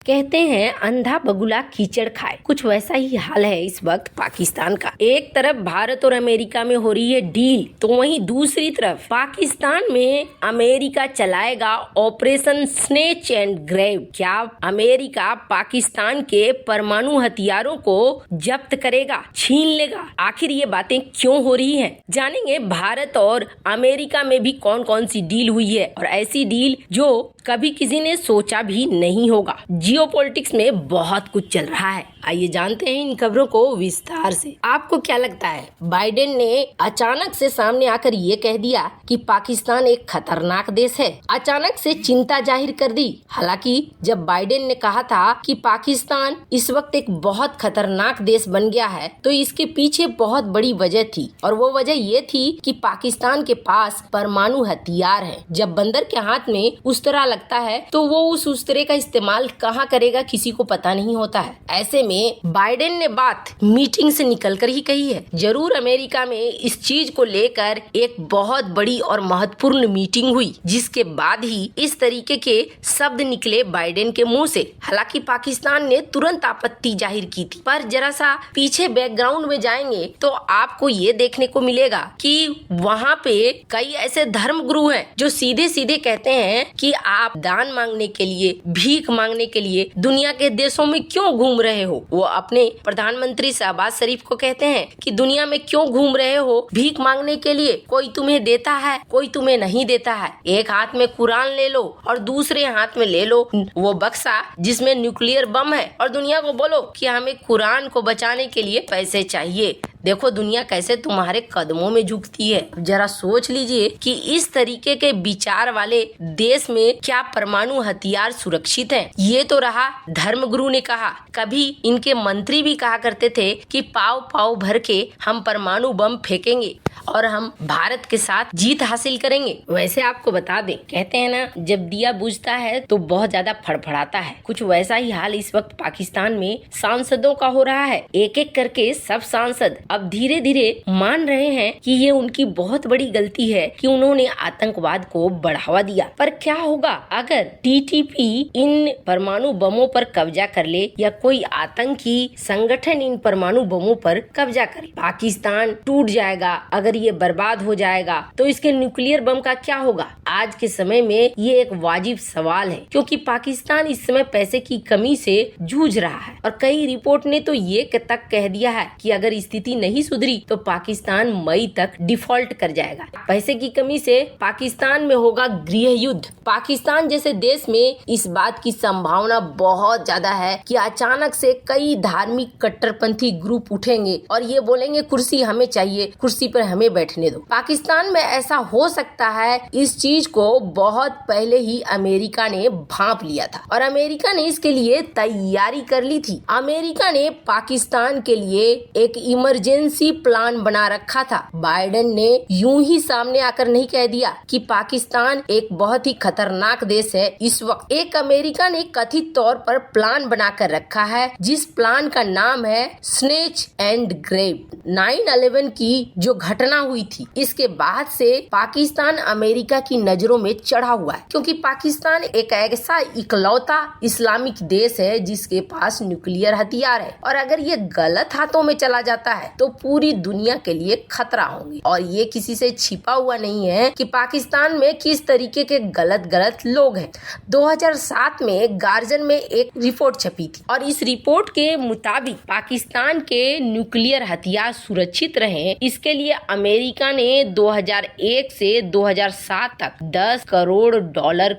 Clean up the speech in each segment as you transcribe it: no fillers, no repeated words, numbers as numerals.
कहते हैं अंधा बगुला कीचड़ खाए, कुछ वैसा ही हाल है इस वक्त पाकिस्तान का। एक तरफ भारत और अमेरिका में हो रही है डील, तो वहीं दूसरी तरफ पाकिस्तान में अमेरिका चलाएगा ऑपरेशन स्नेच एंड ग्रैब। क्या अमेरिका पाकिस्तान के परमाणु हथियारों को जब्त करेगा, छीन लेगा? आखिर ये बातें क्यों हो रही हैं? जानेंगे भारत और अमेरिका में भी कौन कौन सी डील हुई है, और ऐसी डील जो कभी किसी ने सोचा भी नहीं होगा। जियोपॉलिटिक्स में बहुत कुछ चल रहा है, आइए जानते हैं इन खबरों को विस्तार से। आपको क्या लगता है, बाइडेन ने अचानक से सामने आकर ये कह दिया कि पाकिस्तान एक खतरनाक देश है, अचानक से चिंता जाहिर कर दी? हालांकि जब बाइडेन ने कहा था कि पाकिस्तान इस वक्त एक बहुत खतरनाक देश बन गया है, तो इसके पीछे बहुत बड़ी वजह थी, और वो वजह ये थी कि पाकिस्तान के पास परमाणु हथियार है। जब बंदर के हाथ में उस तरह लगता है तो वो उस तरह का इस्तेमाल कहाँ करेगा किसी को पता नहीं होता है। ऐसे में बाइडेन ने बात मीटिंग से निकलकर ही कही है। जरूर अमेरिका में इस चीज को लेकर एक बहुत बड़ी और महत्वपूर्ण मीटिंग हुई, जिसके बाद ही इस तरीके के शब्द निकले बाइडेन के मुंह से। हालांकि पाकिस्तान ने तुरंत आपत्ति जाहिर की थी, पर जरा सा पीछे बैकग्राउंड में जाएंगे तो आपको ये देखने को मिलेगा कि वहाँ पे कई ऐसे धर्म गुरु हैं जो सीधे सीधे कहते हैं कि आप दान मांगने के लिए, भीख मांगने के लिए दुनिया के देशों में क्यों घूम रहे हो। वो अपने प्रधानमंत्री शहबाज शरीफ को कहते हैं कि दुनिया में क्यों घूम रहे हो भीख मांगने के लिए, कोई तुम्हें देता है, कोई तुम्हें नहीं देता है। एक हाथ में कुरान ले लो और दूसरे हाथ में ले लो वो बक्सा जिसमें न्यूक्लियर बम है, और दुनिया को बोलो कि हमें कुरान को बचाने के लिए पैसे चाहिए। देखो दुनिया कैसे तुम्हारे कदमों में झुकती है। जरा सोच लीजिए कि इस तरीके के विचार वाले देश में क्या परमाणु हथियार सुरक्षित हैं? ये तो रहा धर्मगुरु ने कहा। कभी इनके मंत्री भी कहा करते थे कि पाव पाव भर के हम परमाणु बम फेंकेंगे और हम भारत के साथ जीत हासिल करेंगे। वैसे आपको बता दें, कहते हैं ना, जब दिया बुझता है तो बहुत ज्यादा फड़फड़ाता है। कुछ वैसा ही हाल इस वक्त पाकिस्तान में सांसदों का हो रहा है। एक एक करके सब सांसद अब धीरे धीरे मान रहे हैं कि ये उनकी बहुत बड़ी गलती है कि उन्होंने आतंकवाद को बढ़ावा दिया। पर क्या होगा अगर टीटीपी इन परमाणु बमों पर कब्जा कर ले, या कोई आतंकी संगठन इन परमाणु बमों पर कब्जा करे? पाकिस्तान टूट जाएगा। अगर ये बर्बाद हो जाएगा तो इसके न्यूक्लियर बम का क्या होगा? आज के समय में ये एक वाजिब सवाल है, क्योंकि पाकिस्तान इस समय पैसे की कमी से जूझ रहा है, और कई रिपोर्ट ने तो ये तक कह दिया है कि अगर स्थिति नहीं सुधरी तो पाकिस्तान मई तक डिफॉल्ट कर जाएगा। पैसे की कमी से पाकिस्तान में होगा गृह युद्ध। पाकिस्तान जैसे देश में इस बात की संभावना बहुत ज्यादा है कि अचानक से कई धार्मिक कट्टरपंथी ग्रुप उठेंगे और ये बोलेंगे कुर्सी हमें चाहिए, कुर्सी पर हमें बैठने दो। पाकिस्तान में ऐसा हो सकता है, इस चीज को बहुत पहले ही अमेरिका ने भांप लिया था और अमेरिका ने इसके लिए तैयारी कर ली थी। अमेरिका ने पाकिस्तान के लिए एक इमरजेंसी प्लान बना रखा था। बाइडेन ने यूं ही सामने आकर नहीं कह दिया कि पाकिस्तान एक बहुत ही खतरनाक देश है। इस वक्त एक अमेरिका ने कथित तौर पर प्लान बनाकर रखा है, जिस प्लान का नाम है स्नेच एंड ग्रैब। 9/11 की जो घटना हुई थी, इसके बाद से पाकिस्तान अमेरिका की नजरों में चढ़ा हुआ है, क्योंकि पाकिस्तान एक ऐसा इकलौता इस्लामिक देश है जिसके पास न्यूक्लियर हथियार है, और अगर ये गलत हाथों में चला जाता है तो पूरी दुनिया के लिए खतरा होंगे। और ये किसी से छिपा हुआ नहीं है कि पाकिस्तान में किस तरीके के गलत लोग हैं। 2007 में गार्जियन में एक रिपोर्ट छपी थी, और इस रिपोर्ट के मुताबिक पाकिस्तान के न्यूक्लियर हथियार सुरक्षित रहे, इसके लिए अमेरिका ने 2001 से 2007 तक $10 करोड़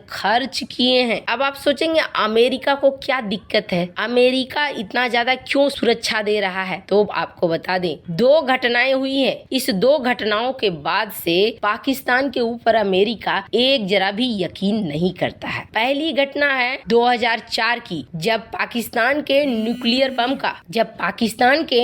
खर्च किए हैं। अब आप सोचेंगे अमेरिका को क्या दिक्कत है, अमेरिका इतना ज्यादा क्यों सुरक्षा दे रहा है? तो आपको बता दें, 2 घटनाएं हुई हैं। इस 2 घटनाओं के बाद से पाकिस्तान के ऊपर अमेरिका एक जरा भी यकीन नहीं करता है। पहली घटना है 2004 की, जब पाकिस्तान के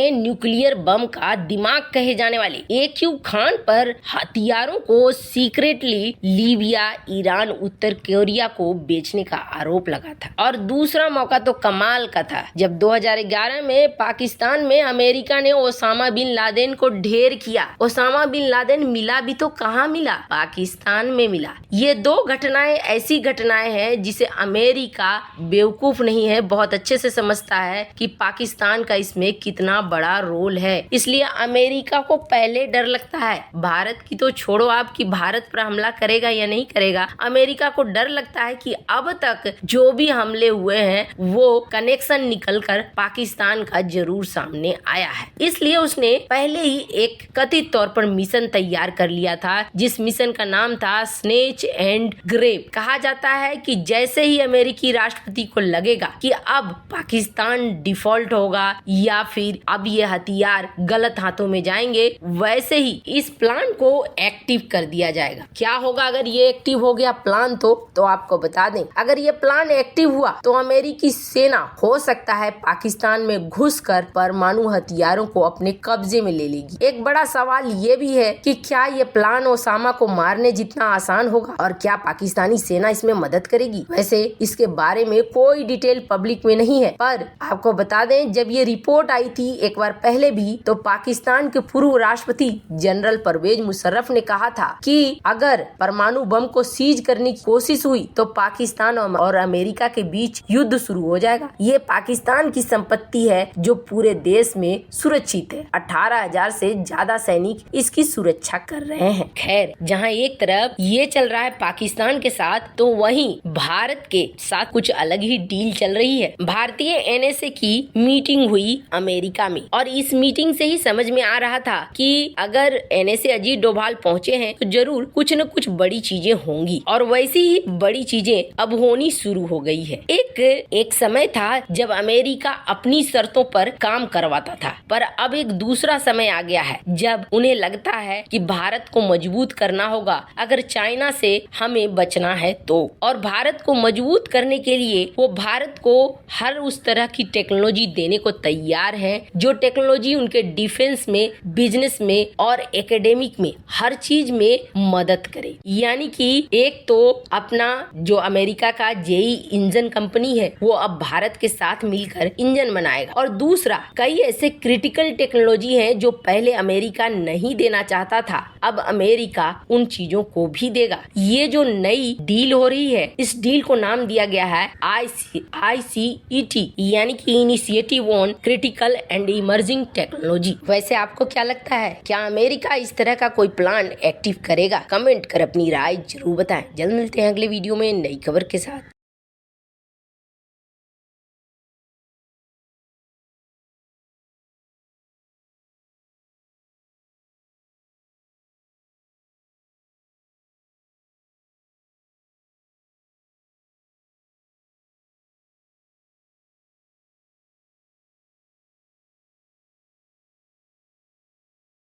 न्यूक्लियर बम का दिमाग कहे जाने वाले एक एक्यू खान पर हथियारों को सीक्रेटली लीबिया, ईरान, उत्तर कोरिया को बेचने का आरोप लगा था। और दूसरा मौका तो कमाल का था जब 2011 में पाकिस्तान में अमेरिका ने ओसामा बिन लादेन को ढेर किया। ओसामा बिन लादेन मिला भी तो कहाँ मिला, पाकिस्तान में मिला। ये दो घटनाएं ऐसी घटनाएं हैं जिसे अमेरिका बेवकूफ नहीं है, बहुत अच्छे से समझता है कि पाकिस्तान का इसमें कितना बड़ा रोल है। इसलिए अमेरिका को पहले डर लगता है, भारत की तो छोड़ो आप कि भारत पर हमला करेगा या नहीं करेगा, अमेरिका को डर लगता है कि अब तक जो भी हमले हुए हैं वो कनेक्शन निकलकर पाकिस्तान का जरूर सामने आया है। इसलिए उसने पहले ही एक कथित तौर पर मिशन तैयार कर लिया था, जिस मिशन का नाम था स्नेच एंड ग्रेब। कहा जाता है कि जैसे ही अमेरिकी राष्ट्रपति को लगेगा कि अब पाकिस्तान डिफॉल्ट होगा या फिर अब ये हथियार गलत हाथों में जाएंगे, वैसे ही इस प्लान को एक्टिव कर दिया जाएगा। क्या होगा अगर ये एक्टिव हो गया प्लान तो आपको बता दें, अगर ये प्लान एक्टिव हुआ तो अमेरिकी सेना हो सकता है पाकिस्तान में घुसकर परमाणु हथियारों को अपने कब्जे में ले लेगी। एक बड़ा सवाल ये भी है कि क्या ये प्लान ओसामा को मारने जितना आसान होगा और क्या पाकिस्तानी सेना इसमें मदद करेगी। वैसे इसके बारे में कोई डिटेल पब्लिक में नहीं है, पर आपको बता दें जब ये रिपोर्ट आई थी एक बार पहले भी, तो पाकिस्तान के पूर्व राष्ट्रपति जनरल परवेज मुशर्रफ ने कहा था कि अगर परमाणु बम को सीज करने की कोशिश हुई तो पाकिस्तान और अमेरिका के बीच युद्ध शुरू हो जाएगा। ये पाकिस्तान की संपत्ति है जो पूरे देश में सुरक्षित है। 18,000 से ज्यादा सैनिक इसकी सुरक्षा कर रहे हैं। खैर, जहां एक तरफ ये चल रहा है पाकिस्तान के साथ, तो वहीं भारत के साथ कुछ अलग ही डील चल रही है। भारतीय एनएसए की मीटिंग हुई अमेरिका में और इस मीटिंग से ही समझ में आ रहा था कि अगर एनएसए अजीत डोभाल पहुंचे हैं तो जरूर कुछ न कुछ बड़ी चीजें होंगी, और वैसी ही बड़ी चीजें अब होनी शुरू हो गई है। एक समय था जब अमेरिका अपनी शर्तों पर काम करवाता था, पर अब एक दूसरा समय आ गया है जब उन्हें लगता है कि भारत को मजबूत करना होगा अगर चाइना से हमें बचना है तो। और भारत को मजबूत करने के लिए वो भारत को हर उस तरह की टेक्नोलॉजी देने को तैयार है जो टेक्नोलॉजी उनके डिफेंस में, बिजनेस में और एकेडमिक में हर चीज में मदद करे। यानी कि एक तो अपना जो अमेरिका का जेई इंजन कंपनी है वो अब भारत के साथ मिलकर इंजन बनाएगा, और दूसरा कई ऐसे क्रिटिकल टेक्नोलॉजी हैं जो पहले अमेरिका नहीं देना चाहता था, अब अमेरिका उन चीजों को भी देगा। ये जो नई डील हो रही है, इस डील को नाम दिया गया है ICET, यानी कि initiative on critical and emerging technology. वैसे आपको क्या लगता है, क्या अमेरिका इस तरह का कोई प्लान एक्टिव करेगा? कमेंट कर अपनी राय जरूर बताएं। जल्द मिलते हैं अगले वीडियो में नई खबर के साथ।